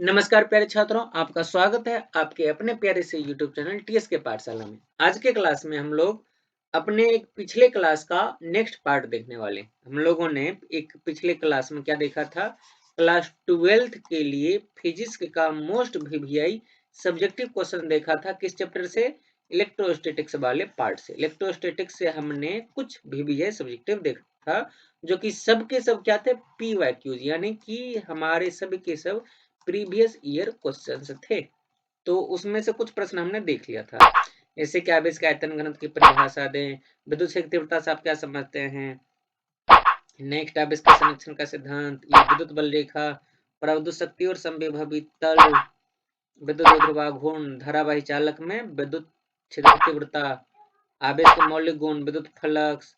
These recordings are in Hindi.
नमस्कार प्यारे छात्रों, आपका स्वागत है आपके अपने प्यारे से YouTube चैनल टीएस के पाठशाला में। आज के क्लास में हम लोग अपने एक पिछले क्लास का नेक्स्ट पार्ट देखने वाले हैं। हम लोगों ने एक पिछले क्लास में क्या देखा था? क्लास 12th के लिए फिजिक्स का मोस्ट वीवीआई सब्जेक्टिव क्वेश्चन देखा था। किस चैप्टर से? इलेक्ट्रोस्टैटिक्स वाले पार्ट से। इलेक्ट्रोस्टैटिक्स से हमने कुछ वीवीआई सब्जेक्टिव देखा था, जो कि सब के सब क्या थे? PYQs, यानी कि हमारे सभी के सब प्रीवियस ईयर क्वेश्चंस थे। तो उसमें से कुछ प्रश्न हमने देख लिया था। जैसे कि आवेश का आयतन घनत्व की परिभाषा दें, विद्युत क्षेत्र तीव्रता से आप क्या समझते हैं, नेक्स्ट आवेश का संरक्षण का सिद्धांत, ये विद्युत बल रेखा, पराविद्युत शक्ति और समविभवी तल, विद्युत ध्रुवा घूर्ण, धारावाही चालक में विद्युत क्षेत्र तीव्रता, आवेश के मौलिक गुण, विद्युत फ्लक्स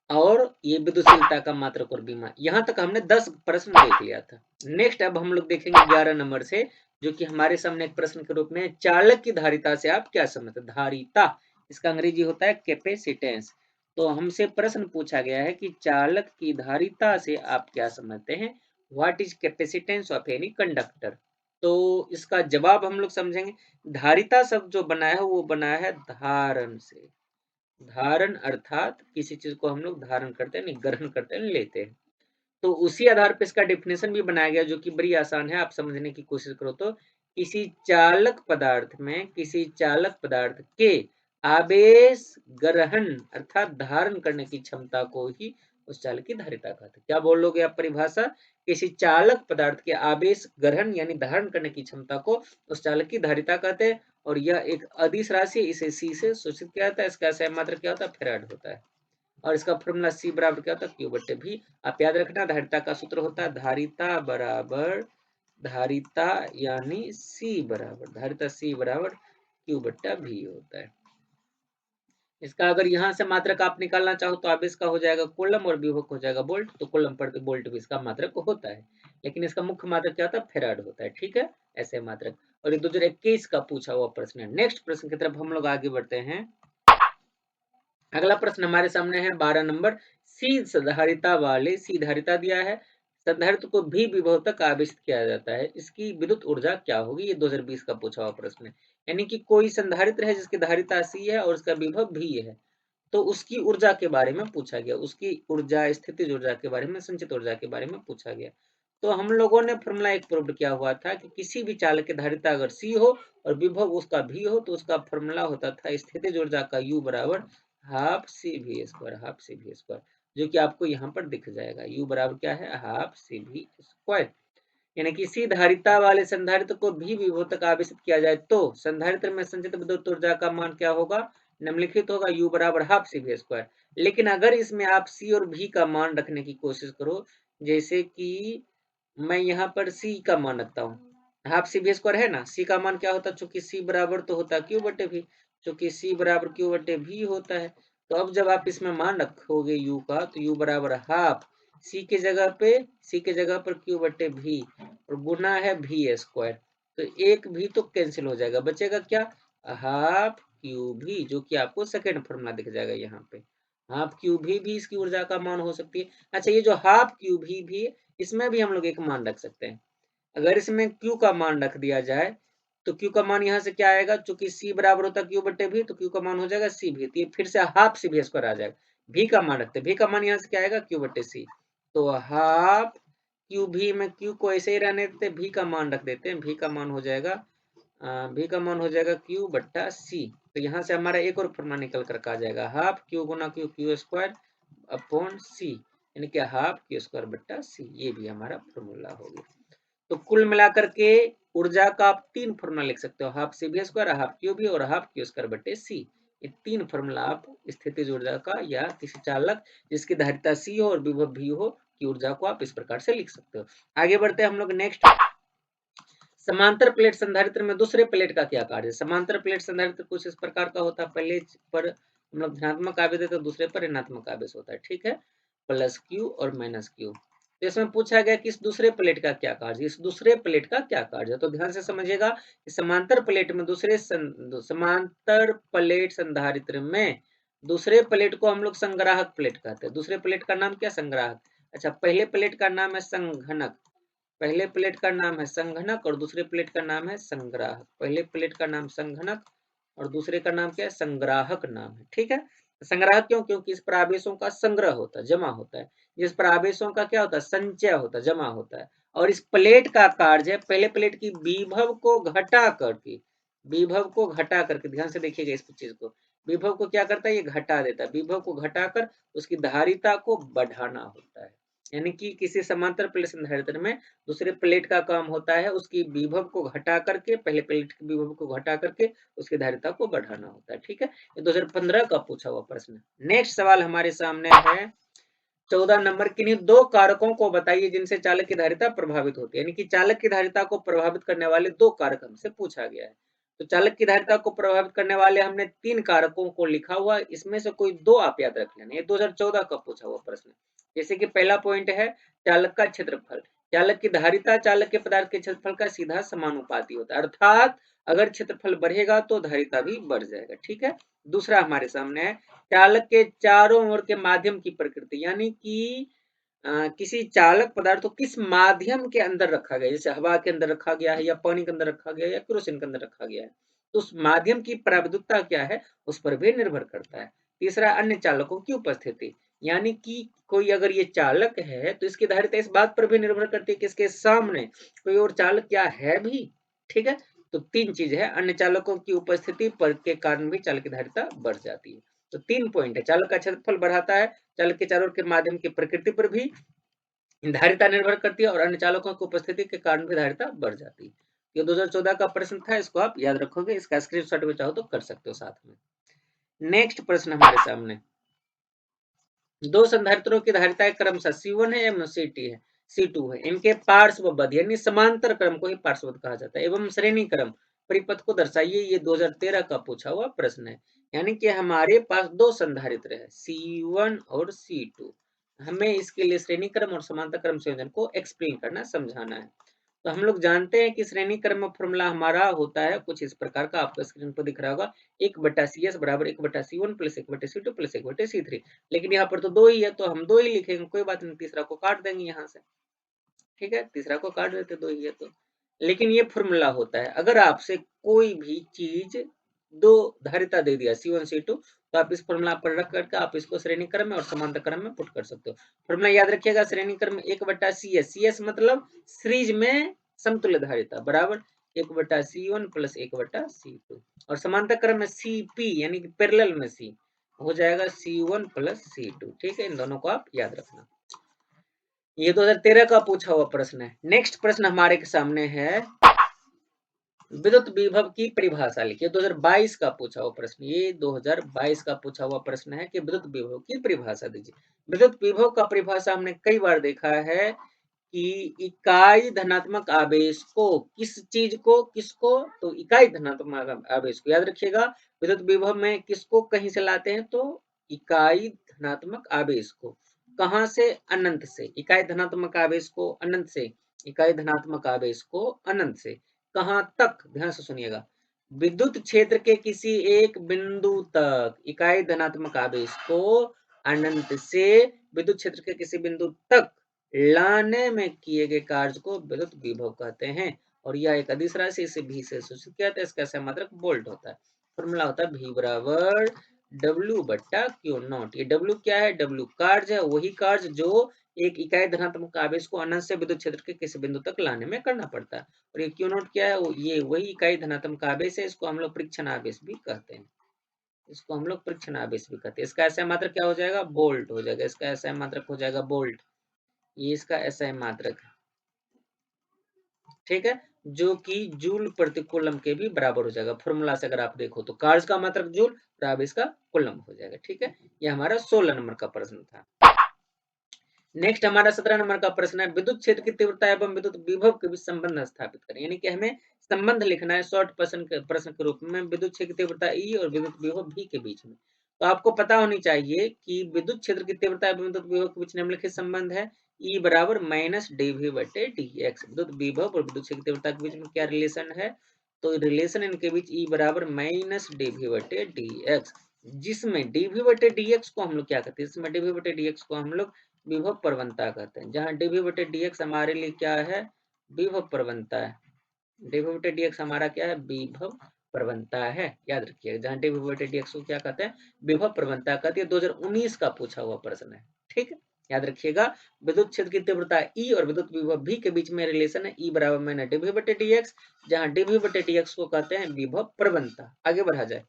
और ये विद्युशीलता का मात्रक और बीमा। यहाँ तक हमने 10 प्रश्न देख लिया था। नेक्स्ट अब हम लोग देखेंगे 11 नंबर से, जो कि हमारे सामने एक प्रश्न के रूप में, चालक की धारिता से आप क्या समझते हैं? धारिता, इसका अंग्रेजी होता है कैपेसिटेंस। तो हमसे प्रश्न पूछा गया है कि चालक की धारिता से आप क्या समझते हैं? What is capacitance of any conductor? तो इसका जवाब हम लोग समझेंगे। धारिता शब्द जो बना है वो बना है धारण से। धारण अर्थात किसी चीज को हम लोग धारण करते हैं, नहीं ग्रहण करते हैं, लेते हैं। तो उसी आधार पर इसका डेफिनेशन भी बनाया गया, जो कि बड़ी आसान है, आप समझने की कोशिश करो तो। किसी चालक पदार्थ के आवेश ग्रहण अर्थात धारण करने की क्षमता को ही उस चालक की धारिता कहते हैं। क्या बोलोगे आप परिभाषा? किसी चालक पदार्थ के आवेश ग्रहण यानी धारण करने की क्षमता को उस चालक की धारिता कहते हैं। और यह एक अदिश राशि, इसे सी से सूचित किया जाता है। इसका सही मात्रक क्या होता है? फेराड होता है। और इसका फॉर्मूला सी बराबर क्या होता है? क्यू बटे भी। आप याद रखना, धारिता का सूत्र होता है धारिता बराबर धारिता यानी सी बराबर धारिता सी बराबर क्यू बट्टा भी होता है। इसका अगर यहाँ से मात्रक आप निकालना चाहो तो आवेश का हो जाएगा कूलम और विभव हो जाएगा वोल्ट। तो कूलम प्रति वोल्ट भी इसका मात्रक होता है, लेकिन इसका मुख्य मात्रक क्या होता है? फेराड होता है। ठीक है, ऐसे मात्रक। और 2021 का पूछा हुआ प्रश्न है। नेक्स्ट प्रश्न की तरफ हम लोग आगे बढ़ते हैं। अगला प्रश्न हमारे सामने है 12 नंबर। सी धारिता वाले, सी धारिता दिया है, संधारित्र को भी विभव तक आवेशित किया जाता है, इसकी विद्युत ऊर्जा क्या होगी? ये 2020 का पूछा हुआ प्रश्न है। यानी कि कोई संधारित्र है जिसकी धारिता सी है और उसका विभव भी है, तो उसकी ऊर्जा के बारे में पूछा गया। उसकी ऊर्जा, स्थितिज ऊर्जा के बारे में, संचित ऊर्जा के बारे में पूछा गया। तो हम लोगों ने फॉर्मूला एक प्रूव किया हुआ था कि किसी भी चालक की धारिता अगर सी हो और विभव उसका भी हो, तो उसका फॉर्मूला होता था स्थितिज ऊर्जा का U बराबर half C V square, half C V square, जो कि आपको यहाँ पर दिख जाएगा। U बराबर क्या है? Half C V square. यानी कि सी धारिता वाले संधारित्र को भी विभव तक आवेशित किया जाए तो संधारित्र में संचित विद्युत ऊर्जा का मान क्या होगा? निम्नलिखित होगा, U बराबर हाफ सी वी स्क्वायर। लेकिन अगर इसमें आप सी और भी का मान रखने की कोशिश करो, जैसे कि मैं यहाँ पर सी का मान रखता हूँ, हाफ सी वी स्क्वायर है ना, सी का मान क्या होता है? चूंकि सी बराबर तो होता है क्यू बटे भी, चूंकि सी बराबर क्यू बटे भी होता है। तो अब जब आप इसमें मान रखोगे यू का, तो यू बराबर हाफ सी के जगह पे, सी के जगह पर क्यू बटे भी और गुना है भी स्क्वायर। तो एक भी तो कैंसिल हो जाएगा, बचेगा क्या? हाफ क्यू भी, जो कि आपको सेकेंड फॉर्मूला दिख जाएगा यहाँ पे। हाफ क्यू भी इसकी ऊर्जा का मान हो सकती है। अच्छा, ये जो हाफ क्यू भी इसमें भी हम लोग एक मान रख सकते हैं। अगर इसमें Q का मान रख दिया जाए तो Q का मान यहाँ से क्या आएगा? चूंकि C बराबर होता है Q बटे भी, तो Q का मान हो जाएगा C भी। तो ये फिर से हाफ सी भी स्क्वायर आ जाएगा। V का मान रखते हैं, V का मान यहाँ से क्या आएगा? Q बटे C। तो हाफ Q भी में Q को ऐसे ही रहने देते हैं, V का मान रख देते हैं, V का मान हो जाएगा V का मान हो जाएगा Q बट्टा C। तो यहाँ से हमारा एक और फॉर्मूला निकल कर आ जाएगा, हाफ Q गुना Q स्क्वायर अपॉन C, यानी कि हाफ Q स्क्वायर बट्टा C। ये भी हमारा फॉर्मूला हो गया। तो कुल मिलाकर के ऊर्जा का आप तीन फॉर्मूला लिख सकते हो, half C B square, half Q B और हाफ क्यू स्क्वायर बटे सी। ये तीन फॉर्मूला आप स्थितिज ऊर्जा का या किसी चालक जिसकी धारिता सी हो और विभव भी हो की ऊर्जा को आप इस प्रकार से लिख सकते हो। आगे बढ़ते हैं हम लोग नेक्स्ट। समांतर प्लेट संधारित्र में दूसरे प्लेट का क्या कार्य है? समांतर प्लेट संधारित्र कुछ इस प्रकार का होता है, पहले पर हम लोग धनात्मक आवेश देते हैं, दूसरे पर ऋणात्मक आवेश होता है। ठीक है, प्लस क्यू और माइनस क्यू। तो इसमें पूछा गया कि इस दूसरे प्लेट का क्या कार्य है, इस दूसरे प्लेट का क्या कार्य है? तो ध्यान से समझिएगा कि समांतर प्लेट में समांतर प्लेट संधारित्र में दूसरे प्लेट को हम लोग संग्राहक प्लेट कहते हैं। दूसरे प्लेट का नाम क्या? संग्राहक। अच्छा, पहले प्लेट का नाम है संघनक, पहले प्लेट का नाम है संघनक और दूसरे प्लेट का नाम है संग्राहक। पहले प्लेट का नाम संघनक और दूसरे का नाम क्या है, संग्राहक नाम है। ठीक है, संग्राहक क्यों, क्योंकि इस पर आवेशों का संग्रह होता है, जमा होता है। जिस पर आवेशों का क्या होता है, संचय होता है, जमा होता है। और इस प्लेट का कार्य है पहले प्लेट की विभव को घटा करके, विभव को घटा करके, ध्यान से देखिएगा इस चीज को, विभव को क्या करता है, ये घटा देता है। विभव को घटाकर उसकी धारिता को बढ़ाना होता है। यानी कि किसी समांतर प्लेट संधारित्र में दूसरे प्लेट का काम होता है उसकी विभव को घटा करके, पहले प्लेट की विभव को घटा करके उसकी धारिता को बढ़ाना होता है। ठीक है, ये 2015 का पूछा हुआ प्रश्न है। नेक्स्ट सवाल हमारे सामने है 14 नंबर, किन्हीं दो कारकों को बताइए जिनसे चालक की धारिता प्रभावित होती है। यानी कि चालक की धारिता को प्रभावित करने वाले दो कारक हमसे पूछा गया है। तो चालक की धारिता को प्रभावित करने वाले हमने 3 कारकों को लिखा हुआ, इसमें से कोई 2 आप याद रख लेना। ये 2014 का पूछा हुआ प्रश्न है। जैसे कि पहला पॉइंट है चालक का क्षेत्रफल। चालक की धारिता चालक के पदार्थ के क्षेत्रफल का सीधा समानुपाती होता है, अर्थात अगर क्षेत्रफल बढ़ेगा तो धारिता भी बढ़ जाएगा। ठीक है, दूसरा हमारे सामने है चालक के चारों ओर के माध्यम की प्रकृति। यानी कि किसी चालक पदार्थ को किस माध्यम के अंदर रखा गया, जैसे हवा के अंदर रखा गया है या पानी के अंदर रखा गया है या केरोसिन के अंदर रखा गया है, तो उस माध्यम की प्राविद्युता क्या है उस पर भी निर्भर करता है। तीसरा, अन्य चालकों की उपस्थिति। यानी कि कोई अगर ये चालक है तो इसकी धारिता इस बात पर भी निर्भर करती है कि इसके सामने कोई और चालक क्या है भी। ठीक है, तो 3 चीज है, अन्य चालकों की उपस्थिति पर के कारण भी चालक की धारिता बढ़ जाती है। तो 3 पॉइंट है, चालक का क्षेत्रफल बढ़ाता है, चालक के चारों ओर के माध्यम की प्रकृति पर भी धारिता निर्भर करती है और अन्य चालकों की उपस्थिति के कारण भी धारिता बढ़ जाती है। ये 2014 का प्रश्न था, इसको आप याद रखोगे, इसका स्क्रीनशॉट भी चाहो तो कर सकते हो साथ में। नेक्स्ट प्रश्न हमारे सामने, दो संधारित्रों की धारिताएं क्रमशः C1 है एवं C2 है। इनके पार्श्वबद्ध यानी समांतर क्रम को ही पार्श्वबद्ध कहा जाता है एवं श्रेणी क्रम परिपथ को दर्शाइए। ये 2013 का पूछा हुआ प्रश्न है। यानी कि हमारे पास दो संधारित्र है C1 और C2, हमें इसके लिए श्रेणी क्रम और समांतर क्रम संयोजन को एक्सप्लेन करना, समझाना है। तो हम लोग जानते हैं कि श्रेणी क्रम फॉर्मूला हमारा होता है कुछ इस प्रकार का, आपको स्क्रीन पर दिख रहा होगा, 1/CS बराबर 1/C1 plus 1/C2 plus 1/C3। लेकिन यहाँ पर तो 2 ही है तो हम 2 ही लिखेंगे, कोई बात नहीं, तीसरा को काट देंगे यहाँ से। ठीक है, तीसरा को काट देते, 2 ही है तो। लेकिन ये फॉर्मूला होता है, अगर आपसे कोई भी चीज दो धारिता दे दिया C1 C2 तो आप इस फॉर्मूला पर रख करके आप इसको श्रेणी क्रम में और समांतर क्रम में पुट कर सकते हो। फॉर्मूला याद रखिएगा, श्रेणी क्रम में 1/CS, CS मतलब सीरीज में समतुल्य धारिता बराबर 1/C1 प्लस 1/C2 और समांतर क्रम में CP यानी कि पैरेलल में C हो जाएगा C1 प्लस C2। ठीक है, इन दोनों को आप याद रखना। ये 2013 का पूछा हुआ प्रश्न है। नेक्स्ट प्रश्न हमारे के सामने है, विद्युत विभव की परिभाषा लिखिए। 2022 का पूछा हुआ प्रश्न, ये 2022 का पूछा हुआ प्रश्न है कि विद्युत विभव की परिभाषा दीजिए। विद्युत विभव का परिभाषा हमने कई बार देखा है कि इकाई धनात्मक आवेश को, किस चीज को, किसको, तो इकाई धनात्मक आवेश को याद रखिएगा। विद्युत विभव में किसको कहीं से लाते हैं, तो इकाई धनात्मक आवेश को, कहां से, अनंत से। इकाई धनात्मक आवेश को अनंत से, इकाई धनात्मक आवेश को अनंत से कहां तक, ध्यान से सुनिएगा, विद्युत क्षेत्र के किसी एक बिंदु तक इकाई धनात्मक आवेश को अनंत से विद्युत क्षेत्र के किसी बिंदु तक लाने में किए गए कार्य को विद्युत विभव कहते हैं। और यह एक अदिश राशि से भी से सूचित किया जाता है, इसका समात्रक वोल्ट होता है। फॉर्मूला होता है V बराबर W/Q0। ये W क्या है, W कार्य है, वही कार्य जो एक इकाई धनात्मक आवेश को अनंत से विद्युत क्षेत्र के किसी बिंदु तक लाने में करना पड़ता है। और ये Q0 क्या है, ये वही इकाई धनात्मक आवेश है, इसको हम लोग परीक्षण आवेश भी कहते हैं, इसको हम लोग परीक्षण आवेश भी कहते हैं। इसका SI मात्रक क्या हो जाएगा, वोल्ट हो जाएगा, इसका SI मात्रक हो जाएगा वोल्ट, ये इसका SI मात्रक है। ठीक है, जो कि जूल प्रति कूलम के भी बराबर हो जाएगा। फॉर्मूला से अगर आप देखो तो कार्य का मात्रक जूल और आवेश का कूलम हो जाएगा। ठीक है, ये हमारा 16 नंबर का प्रश्न था। नेक्स्ट हमारा 17 नंबर का प्रश्न है, विद्युत क्षेत्र की तीव्रता एवं विद्युत विभव के बीच संबंध स्थापित करें। यानी कि हमें संबंध लिखना है शॉर्ट प्रश्न के रूप में, विद्युत क्षेत्र की तीव्रता E और विद्युत विभव V के बीच में। तो आपको पता होनी चाहिए कि विद्युत क्षेत्र की तीव्रता एवं विद्युत विभव के बीच निम्नलिखित संबंध है, E बराबर -dV/dx। विद्युत विभव और विद्युत क्षेत्र की तीव्रता के बीच में क्या रिलेशन है, तो रिलेशन इनके बीच E बराबर -dV/dx, जिसमें dV/dx को हम लोग क्या कहते हैं, जिसमें dV/dx को हम लोग विभव प्रवणता कहते हैं, जहां dV/dx हमारे लिए क्या है, विभव प्रवणता है। dv बटे dx हमारा क्या है, विभव प्रवणता है, याद रखिएगा। जहाँ dv बटे dx को क्या कहते हैं, विभव प्रवणता कहती है। 2019 का पूछा हुआ प्रश्न है, ठीक है, याद रखिएगा। विद्युत क्षेत्र की तीव्रता E और विद्युत विभव V के बीच में रिलेशन है E बराबर माइनस dv बटे dx, जहाँ dv बटे dx को कहते हैं विभव प्रवणता। आगे बढ़ा जाए।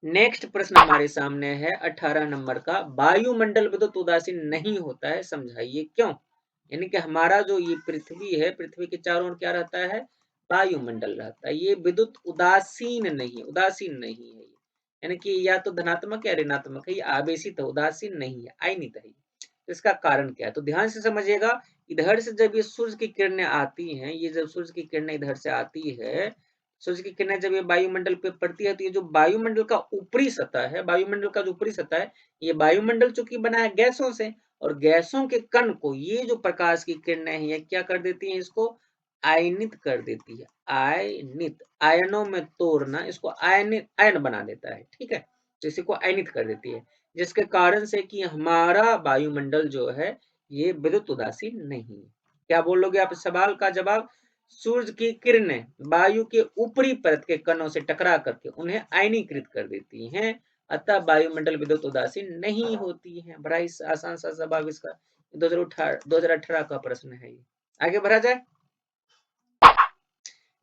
नेक्स्ट प्रश्न हमारे सामने है 18 नंबर का, वायुमंडल विद्युत उदासीन नहीं होता है, समझाइए क्यों। यानी कि हमारा जो ये पृथ्वी है, पृथ्वी के चारों ओर क्या रहता है, वायुमंडल रहता है। ये विद्युत उदासीन नहीं है, उदासीन नहीं है। यानी कि या तो धनात्मक या ऋणात्मक है, ये आवेशित है, उदासीन नहीं है, आयनित है। तो इसका कारण क्या है, तो ध्यान से समझिएगा। इधर से जब ये सूर्य की किरणें आती हैं, ये जब सूर्य की किरणें इधर से आती है, सूर्य की किरणें जब ये वायुमंडल पे पड़ती है, तो ये जो वायुमंडल का ऊपरी सतह है, वायुमंडल का जो ऊपरी सतह है, ये वायुमंडल चूंकि बना है गैसों से, और गैसों के कण को ये जो प्रकाश की किरणें हैं, ये क्या कर देती हैं, इसको आयनित कर देती है। आयनित, आयनों में तोड़ना, इसको आयनित, आयन बना देता है, ठीक है। तो इसी को आयनित कर देती है, जिसके कारण से कि हमारा वायुमंडल जो है ये विद्युत उदासीन नहीं है। क्या बोलोगे आप इस सवाल का जवाब, सूर्य की किरणें वायु के ऊपरी परत के कणों से टकरा करके उन्हें आयनीकृत कर देती हैं, अतः वायुमंडल विद्युत उदासीन नहीं होती है। बड़ा ही आसान सा जवाब इसका, 2018 का प्रश्न है ये। आगे बढ़ा जाए।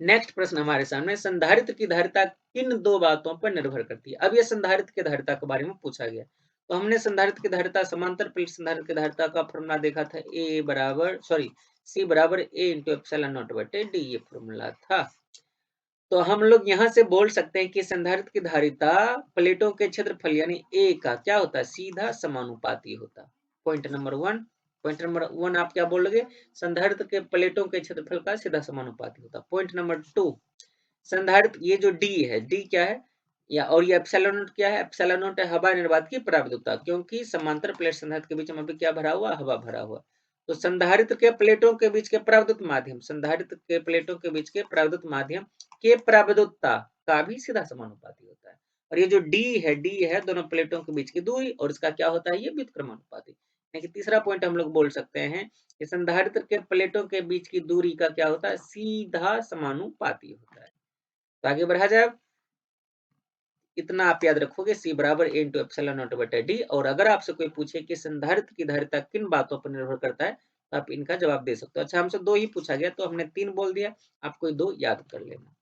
नेक्स्ट प्रश्न हमारे सामने, संधारित्र की धारिता किन दो बातों पर निर्भर करती है। अब ये संधारित्र की धारिता के बारे में पूछा गया। तो हमने संधारित्र की धारिता, समांतर प्लेट संधारित्र की धारिता का फॉर्मूला देखा था, C बराबर A इंटू एप्सिलॉन नॉट बटे D, ये फॉर्मूला था। तो हम लोग यहाँ से बोल सकते हैं कि संधारित्र की धारिता प्लेटों के क्षेत्रफल यानी A का क्या होता है, सीधा समानुपाती होता। पॉइंट नंबर 1, पॉइंट नंबर 1 आप क्या बोलोगे, संधारित्र के प्लेटों के क्षेत्रफल का सीधा समानुपाती होता। पॉइंट नंबर 2, संधारित्र ये जो D है, D क्या है, या और ये एप्सिलॉन नॉट क्या है, एप्सिलॉन नॉट है हवा निर्वात की पराविद्युतता, क्योंकि समांतर प्लेट संधारित्र के बीच में अभी क्या भरा हुआ, हवा भरा हुआ। तो संधारित्र के प्लेटों के बीच के पराविद्युत माध्यम, संधारित्र के प्लेटों के बीच के पराविद्युत माध्यम के पराविद्युतता का भी सीधा समानुपाती होता है। और ये जो D है दोनों प्लेटों के बीच की दूरी, और इसका क्या होता है, ये व्युत्क्रमानुपाती। यानी कि तीसरा पॉइंट हम लोग बोल सकते हैं कि संधारित्र के प्लेटों के बीच की दूरी का क्या होता है, सीधा समानुपाती होता है। तो आगे बढ़ा जाए। इतना आप याद रखोगे, C बराबर A इंटू एप्सिलॉन नॉट बटे D। और अगर आपसे कोई पूछे कि संधारित्र की धारिता किन बातों पर निर्भर करता है, तो आप इनका जवाब दे सकते हो। अच्छा, हमसे 2 ही पूछा गया, तो हमने 3 बोल दिया, आप कोई 2 याद कर लेना।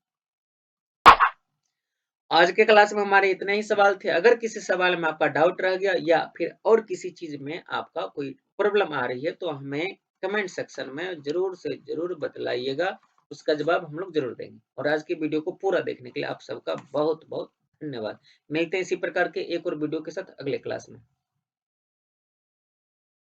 आज के क्लास में हमारे इतने ही सवाल थे। अगर किसी सवाल में आपका डाउट रह गया या फिर और किसी चीज में आपका कोई प्रॉब्लम आ रही है, तो हमें कमेंट सेक्शन में जरूर से जरूर बतलाइएगा, उसका जवाब हम लोग जरूर देंगे। और आज की वीडियो को पूरा देखने के लिए आप सबका बहुत बहुत धन्यवाद। मिलते हैं इसी प्रकार के एक और वीडियो के साथ अगले क्लास में।